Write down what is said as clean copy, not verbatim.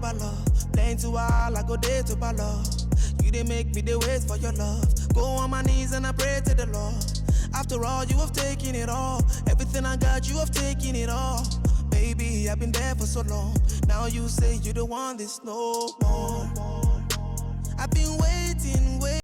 balo. Playing too hard, I go there to balo. You didn't make me the wait for your love. Go on my knees and I pray to the Lord. After all, you have taken it all. Everything I got, you have taken it all. Baby, I've been there for so long. Now you say you don't want this no more. I've been waiting